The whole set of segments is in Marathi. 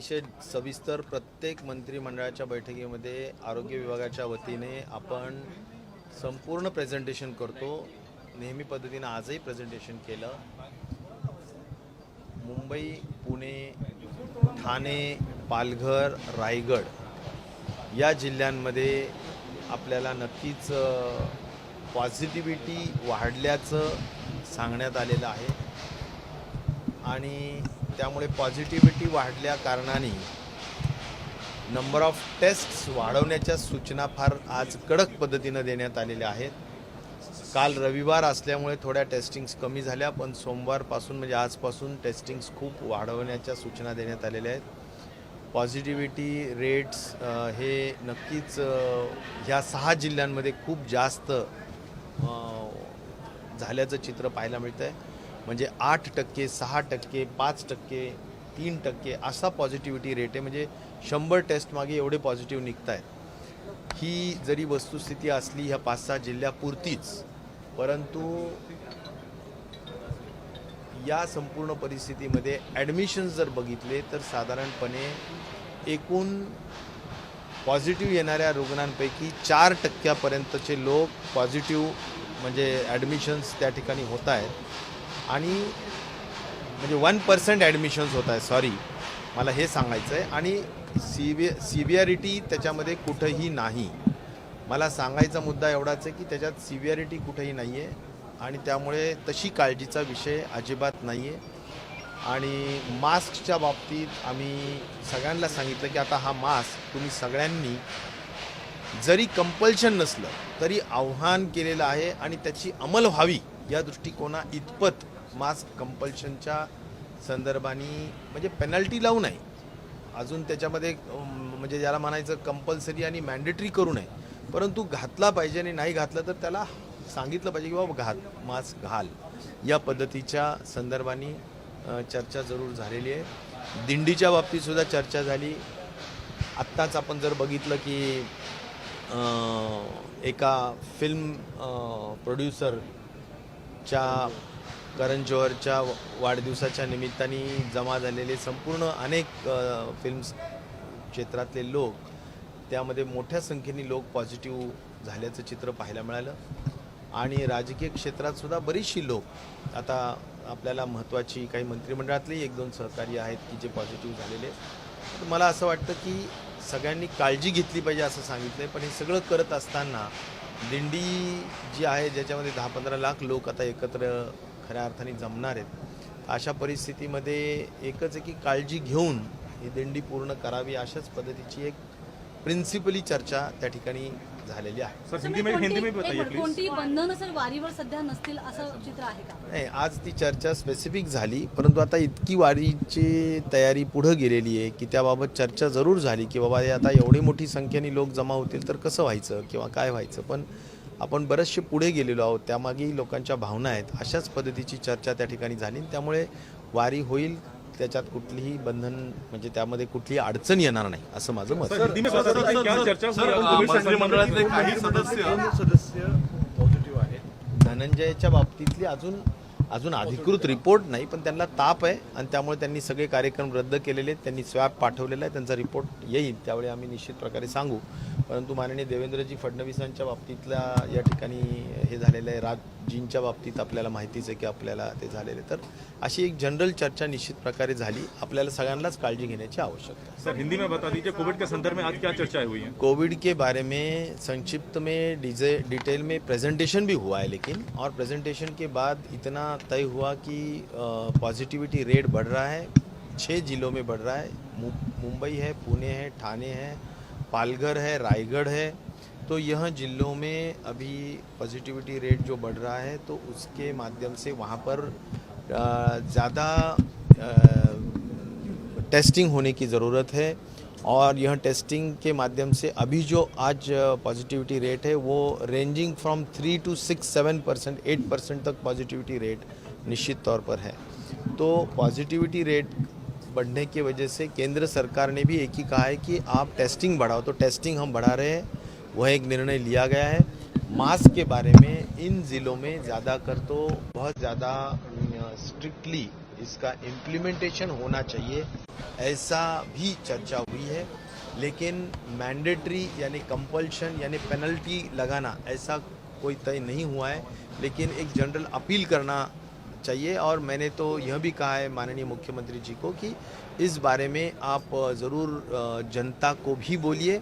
अतिशय सविस्तर प्रत्येक मंत्रिमंडळाच्या बैठकीमध्ये आरोग्य विभागाच्या वतीने आपण संपूर्ण प्रेझेंटेशन करतो। नेहमी पद्धतीने आजही प्रेझेंटेशन केलं। मुंबई, पुणे, ठाणे, पालघर, रायगड या जिल्ह्यांमध्ये आपल्याला नक्कीच पॉझिटिव्हिटी वाढल्याचं सांगण्यात आलेलं आहे आणि त्यामुळे पॉझिटिव्हिटी वाढल्या कारणाने नंबर ऑफ टेस्ट्स वाढवण्याच्या सूचना फार आज कडक पद्धतीने देण्यात आलेल्या आहेत। काल रविवार असल्यामुळे थोड्या टेस्टिंग्स कमी झाल्या, पण सोमवारपासून म्हणजे आजपासून टेस्टिंग्स खूप वाढवण्याच्या सूचना देण्यात आलेल्या आहेत। पॉझिटिव्हिटी रेट्स हे नक्कीच ह्या 6 जिल्ह्यांमध्ये खूप जास्त झाल्याचं चित्र पाहायला मिळतं आहे। म्हणजे 8%, 6%, 5%, 3% असा पॉझिटिव्हिटी रेट आहे। म्हणजे 100 टेस्ट मागे एवढे पॉझिटिव्ह निघत आहेत। ही जरी वस्तुस्थिती असली ह्या 5-6 जिल्ह्यापुरतीच, परंतु या संपूर्ण परिस्थितीमध्ये ॲडमिशन्स जर बघितले तर साधारणपणे एकूण पॉझिटिव्ह येणाऱ्या रुग्णांपैकी 4% लोक पॉझिटिव्ह म्हणजे ॲडमिशन्स त्या ठिकाणी होत आहेत आणि म्हणजे 1% ॲडमिशन्स होत आहे। सॉरी, मला हे सांगायचं आहे। आणि सिव्हिअरिटी त्याच्यामध्ये कुठंही नाही। मला सांगायचा मुद्दा एवढाच आहे की त्याच्यात सिव्हिअरिटी कुठंही नाही आहे आणि त्यामुळे तशी काळजीचा विषय अजिबात नाही आहे। आणि मास्कच्या बाबतीत आम्ही सगळ्यांना सांगितलं की आता हा मास्क तुम्ही सगळ्यांनी जरी कंपल्शन नसलं तरी आव्हान केलेलं आहे आणि त्याची अंमल व्हावी या दृष्टिकोना इतपत मास्क कंपल्शनच्या संदर्भाने म्हणजे पेनल्टी लावू नये, अजून त्याच्यामध्ये म्हणजे ज्याला म्हणायचं कंपल्सरी आणि मॅन्डेटरी करू नये, परंतु घातला पाहिजे आणि नाही घातलं तर त्याला सांगितलं पाहिजे की बाबा मास्क घाल। या पद्धतीच्या संदर्भाने चर्चा जरूर झालेली आहे। दिंडीच्या बाबतीत सुद्धा चर्चा झाली। आत्ताच आपण जर बघितलं की एका फिल्म प्रोड्युसरच्या करण जोहरच्या वाढदिवसाच्या निमित्ताने जमा झालेले संपूर्ण अनेक फिल्म्स क्षेत्रातले लोक, त्यामध्ये मोठ्या संख्येने लोक पॉझिटिव्ह झाल्याचं चित्र पाहायला मिळालं। आणि राजकीय क्षेत्रात सुद्धा बरीचशी लोक, आता आपल्याला महत्त्वाची काही मंत्रिमंडळातले 1-2 सहकारी आहेत की जे पॉझिटिव्ह झालेले। तर मला असं वाटतं की सगळ्यांनी काळजी घेतली पाहिजे असं सांगितलं आहे। पण हे सगळं करत असताना दिंडी जी आहे ज्याच्यामध्ये 10-15 लाख लोक आता एकत्र खऱ्या अर्थाने जमणार आहेत, अशा परिस्थितीमध्ये एकच आहे की काळजी घेऊन ही दिंडी पूर्ण करावी अशाच पद्धतीची एक प्रिन्सिपली चर्चा त्या ठिकाणी झालेली आहे। सर, हिंदी में बताइए प्लीज। कोणती बंधन असेल वारीवर सध्या नसतील असं चित्र आहे का? नाही, आज ती चर्चा स्पेसिफिक झाली, परंतु आता इतकी वारीची तयारी पुढे गेलेली आहे की त्याबाबत चर्चा जरूर झाली की बाबा आता एवढी मोठी संख्येने लोक जमा होतील तर कसं व्हायचं किंवा काय व्हायचं। पण आपण बरेचसे पुढे गेलेलो आहोत, त्यामागे लोकांच्या भावना आहेत, अशाच पद्धतीची चर्चा त्या ठिकाणी झाली। त्यामुळे वारी होईल, त्याच्यात कुठलीही बंधन म्हणजे त्यामध्ये कुठलीही अडचण येणार नाही असं माझं मत आहे। मंत्रिमंडळातले काही सदस्य पॉझिटिव्ह आहेत। धनंजयच्या बाबतीतली अजून अधिकृत रिपोर्ट नाही, पण त्यांना ताप आहे आणि त्यामुळे त्यांनी सगळे कार्यक्रम रद्द केलेले आहेत। त्यांनी स्वॅब पाठवलेला आहे, त्यांचा रिपोर्ट येईल त्यावेळी आम्ही निश्चित प्रकारे सांगू। परंतु माननीय देवेंद्रजी फडणवीसांच्या बाबतीतल्या या ठिकाणी हे झालेलं आहे। राजजींच्या बाबतीत आपल्याला माहितीच आहे की आपल्याला ते झालेले। तर अशी एक जनरल चर्चा निश्चित प्रकारे झाली। आपल्याला सगळ्यांनाच काळजी घेण्याची आवश्यकता है। सर, हिंदी में बता दीजिए कोविड के संदर्भ में आज क्या चर्चा हुई है? कोविड के बारे में संक्षिप्त में डिटेल में प्रेजेंटेशन भी हुआ है, लेकिन और प्रेजेंटेशन के बाद इतना तय हुआ कि पॉजिटिविटी रेट बढ़ रहा है, 6 जिलों में बढ़ रहा है। मुंबई है, पुणे है, ठाणे है, पालघर है, रायगढ़ है। तो यह जिलों में अभी पॉजिटिविटी रेट जो बढ़ रहा है तो उसके माध्यम से वहाँ पर ज़्यादा टेस्टिंग होने की ज़रूरत है। और यह टेस्टिंग के माध्यम से अभी जो आज पॉजिटिविटी रेट है वो रेंजिंग फ्रॉम 3 to 6-7%, 8% तक पॉजिटिविटी रेट निश्चित तौर पर है। तो पॉजिटिविटी रेट बढ़ने की वजह से केंद्र सरकार ने भी एक ही कहा है कि आप टेस्टिंग बढ़ाओ, तो टेस्टिंग हम बढ़ा रहे हैं, वह एक निर्णय लिया गया है। मास्क के बारे में इन ज़िलों में ज़्यादा कर तो बहुत ज़्यादा स्ट्रिक्टली इसका इम्प्लीमेंटेशन होना चाहिए, ऐसा भी चर्चा हुई है। लेकिन मैंडेटरी यानी कंपल्शन यानी पेनल्टी लगाना ऐसा कोई तय नहीं हुआ है, लेकिन एक जनरल अपील करना चाहिए। और मैंने तो यह भी कहा है माननीय मुख्यमंत्री जी को कि इस बारे में आप ज़रूर जनता को भी बोलिए,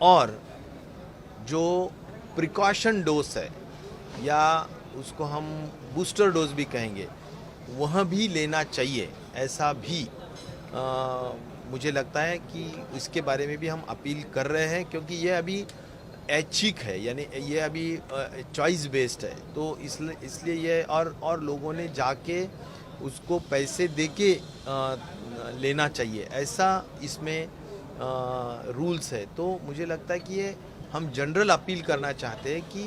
और जो प्रिकॉशन डोज है या उसको हम बूस्टर डोज भी कहेंगे, वह भी लेना चाहिए, ऐसा भी मुझे लगता है कि इसके बारे में भी हम अपील कर रहे हैं, क्योंकि ये अभी ऐच्छिक है, यानी ये अभी चॉइस बेस्ड है। तो इसलिए ये और लोगों ने जाके उसको पैसे देके लेना चाहिए, ऐसा इसमें रूल्स है। तो मुझे लगता है कि ये हम जनरल अपील करना चाहते हैं कि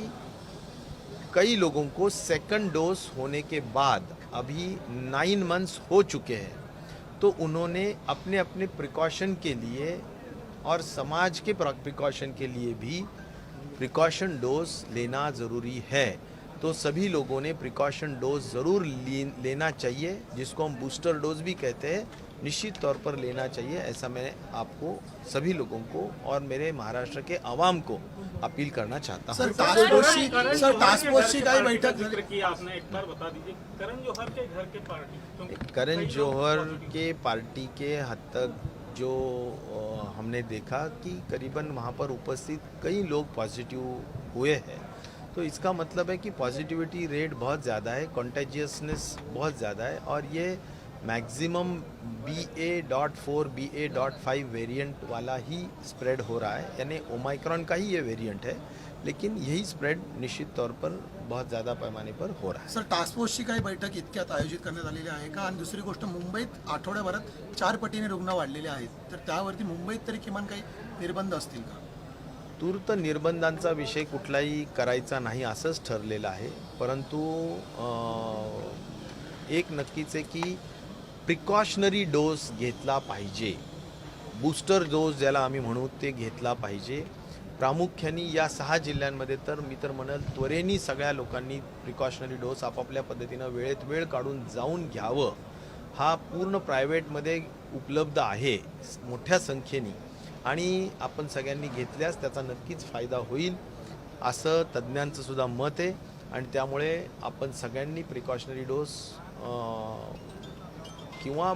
कई लोगों को सेकंड डोज होने के बाद अभी 9 मंथ्स हो चुके हैं, तो उन्होंने अपने अपने प्रिकॉशन के लिए और समाज के प्रिकॉशन के लिए भी प्रिकॉशन डोज लेना ज़रूरी है। तो सभी लोगों ने प्रिकॉशन डोज ज़रूर लेना चाहिए, जिसको हम बूस्टर डोज भी कहते हैं, निश्चित तौर पर लेना चाहिए। ऐसा मैं आपको सभी लोगों को और मेरे महाराष्ट्र के आवाम को अपील करना चाहता हूँ। सर टास्क फोर्स की काय बैठक जिक्र किया आपने, एक बार बता दीजिए करण जौहर के घर के पार्टी, करण जौहर के पार्टी के हद तक जो हमने देखा कि करीबन वहाँ पर उपस्थित कई लोग पॉजिटिव हुए हैं, तो इसका मतलब है कि पॉजिटिविटी रेट बहुत ज़्यादा है, कॉन्टेजियसनेस बहुत ज़्यादा है, और ये मैक्सिमम BA.4 BA.5 वेरिएंट वाला ही स्प्रेड हो रहा है, यानी ओमाइक्रॉन का ही ये वेरिएंट है, लेकिन यही स्प्रेड निश्चित तौर पर बहुत ज़्यादा पैमाने पर हो रहा है। सर टास्क फोर्सची काही बैठक इतक्यात आयोजित करण्यात आलेली आहे का? आणि दुसरी गोष्ट, मुंबईत आठवड्याभरात 4 पटीने रुग्ण वाढलेले आहेत, तर त्यावरती मुंबईत तरी किमान काही निर्बंध असतील का? तूर्त निर्बंधांचा विषय कुठलाही करायचा नाही असंच ठरलेलं आहे, परंतु एक नक्कीच आहे की प्रिकॉशनरी डोस घेतला पाहिजे, बूस्टर डोस ज्याला आम्ही म्हणू ते घेतला पाहिजे। प्रामुख्याने या 6 जिल्ह्यांमध्ये तर मी तर म्हणेल त्वरेने सगळ्या लोकांनी प्रिकॉशनरी डोस आपापल्या पद्धतीनं वेळेत वेळ काढून जाऊन घ्यावं। हा पूर्ण प्रायव्हेटमध्ये उपलब्ध आहे मोठ्या संख्येने, आणि आपण सगळ्यांनी घेतल्यास त्याचा नक्कीच फायदा होईल असं तज्ज्ञांचं सुद्धा मत आहे। आणि त्यामुळे आपण सगळ्यांनी प्रिकॉशनरी डोस किंवा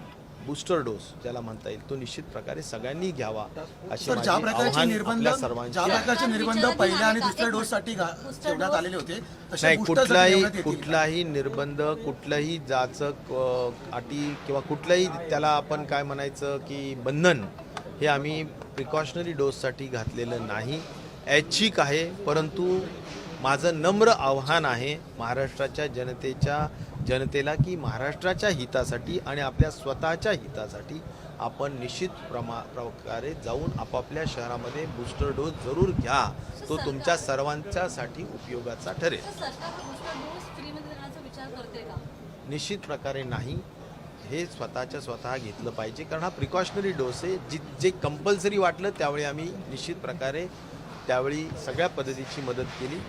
बूस्टर डोस ज्याला म्हणता येईल तो निश्चित प्रकारे सगळ्यांनी घ्यावा अशी सर ज्या माझी प्रकारचे आव्हान निर्बंध आपल्या सर्वांची आहे। पहिल्या आणि दुसऱ्या डोससाठी ठेवण्यात आलेले होते, तसे नाही, booster साठी ठेवण्यात येतील का? कुठलाही निर्बंध, कुठलंही जाचक अटी किंवा कुठलंही त्याला आपण काय म्हणायचं की बंधन हे आम्ही प्रिकॉशनरी डोससाठी घातलेलं नाही, ऐच्छिक आहे। परंतु माझं नम्र आव्हान आहे महाराष्ट्राच्या जनतेला की महाराष्ट्राच्या हितासाठी आणि आपल्या स्वतःच्या हितासाठी आपण निश्चित प्रकारे जाऊन आपापल्या शहरामध्ये बूस्टर डोस जरूर घ्या, तो तुमच्या सर्वांच्यासाठी उपयोगाचा ठरेल। सरकार बूस्टर डोस फ्रीमध्ये देण्याचा विचार करते का? निश्चित प्रकारे नाही, हे स्वतः घेतलं पाहिजे, कारण हा प्रिकॉशनरी डोस आहे। जे कंपल्सरी वाटलं त्यावेळी आम्ही निश्चित प्रकारे त्यावेळी सगळ्या पद्धतीची मदत केली,